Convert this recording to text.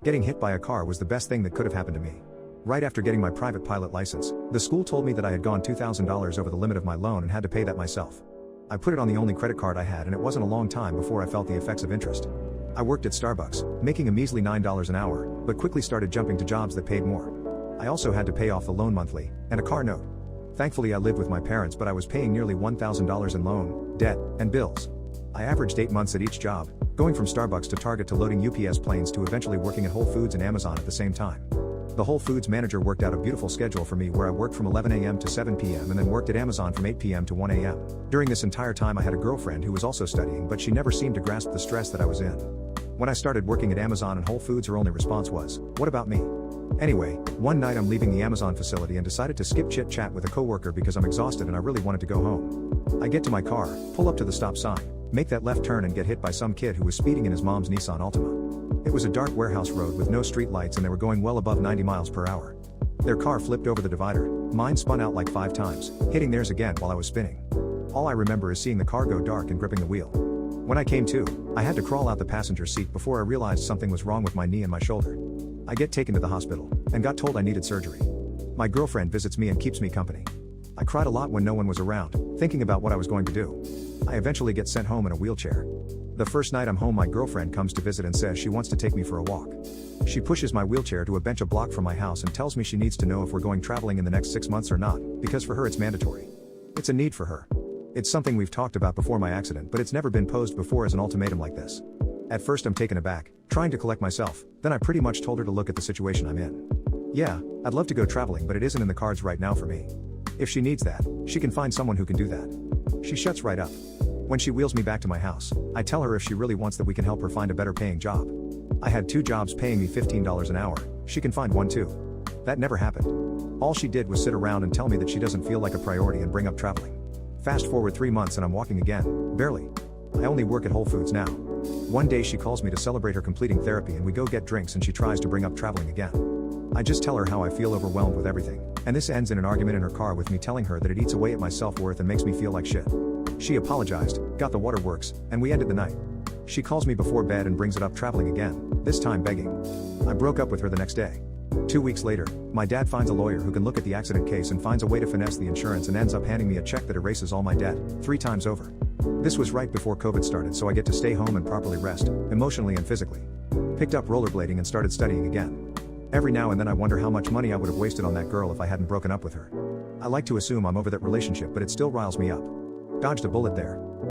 Getting hit by a car was the best thing that could have happened to me. Right after getting my private pilot license, the school told me that I had gone $2,000 over the limit of my loan and had to pay that myself. I put it on the only credit card I had, and it wasn't a long time before I felt the effects of interest. I worked at Starbucks, making a measly $9 an hour, but quickly started jumping to jobs that paid more. I also had to pay off the loan monthly, and a car note. Thankfully I lived with my parents, but I was paying nearly $1,000 in loan, debt, and bills. I averaged 8 months at each job, going from Starbucks to Target to loading UPS planes to eventually working at Whole Foods and Amazon at the same time. The Whole Foods manager worked out a beautiful schedule for me where I worked from 11 a.m. to 7 p.m. and then worked at Amazon from 8 p.m. to 1 a.m. During this entire time I had a girlfriend who was also studying, but she never seemed to grasp the stress that I was in. When I started working at Amazon and Whole Foods, her only response was, "What about me?" Anyway, one night I'm leaving the Amazon facility and decided to skip chit-chat with a coworker because I'm exhausted and I really wanted to go home. I get to my car, pull up to the stop sign, make that left turn and get hit by some kid who was speeding in his mom's Nissan Altima. It was a dark warehouse road with no street lights and they were going well above 90 miles per hour. Their car flipped over the divider, mine spun out like 5 times, hitting theirs again while I was spinning. All I remember is seeing the car go dark and gripping the wheel. When I came to, I had to crawl out the passenger seat before I realized something was wrong with my knee and my shoulder. I get taken to the hospital, and got told I needed surgery. My girlfriend visits me and keeps me company. I cried a lot when no one was around, thinking about what I was going to do. I eventually get sent home in a wheelchair. The first night I'm home, my girlfriend comes to visit and says she wants to take me for a walk. She pushes my wheelchair to a bench a block from my house and tells me she needs to know if we're going traveling in the next 6 months or not, because for her it's mandatory. It's a need for her. It's something we've talked about before my accident, but it's never been posed before as an ultimatum like this. At first I'm taken aback, trying to collect myself, then I pretty much told her to look at the situation I'm in. Yeah, I'd love to go traveling, but it isn't in the cards right now for me. If she needs that, she can find someone who can do that. She shuts right up. When she wheels me back to my house, I tell her if she really wants that we can help her find a better paying job. I had 2 jobs paying me $15 an hour, she can find one too. That never happened. All she did was sit around and tell me that she doesn't feel like a priority and bring up traveling. Fast forward 3 months and I'm walking again, barely. I only work at Whole Foods now. One day she calls me to celebrate her completing therapy and we go get drinks and she tries to bring up traveling again. I just tell her how I feel overwhelmed with everything, and this ends in an argument in her car with me telling her that it eats away at my self-worth and makes me feel like shit. She apologized, got the waterworks, and we ended the night. She calls me before bed and brings it up traveling again, this time begging. I broke up with her the next day. 2 weeks later, my dad finds a lawyer who can look at the accident case and finds a way to finesse the insurance and ends up handing me a check that erases all my debt, 3 times over. This was right before COVID started, so I get to stay home and properly rest, emotionally and physically. Picked up rollerblading and started studying again. Every now and then I wonder how much money I would have wasted on that girl if I hadn't broken up with her. I like to assume I'm over that relationship, but it still riles me up. Dodged a bullet there.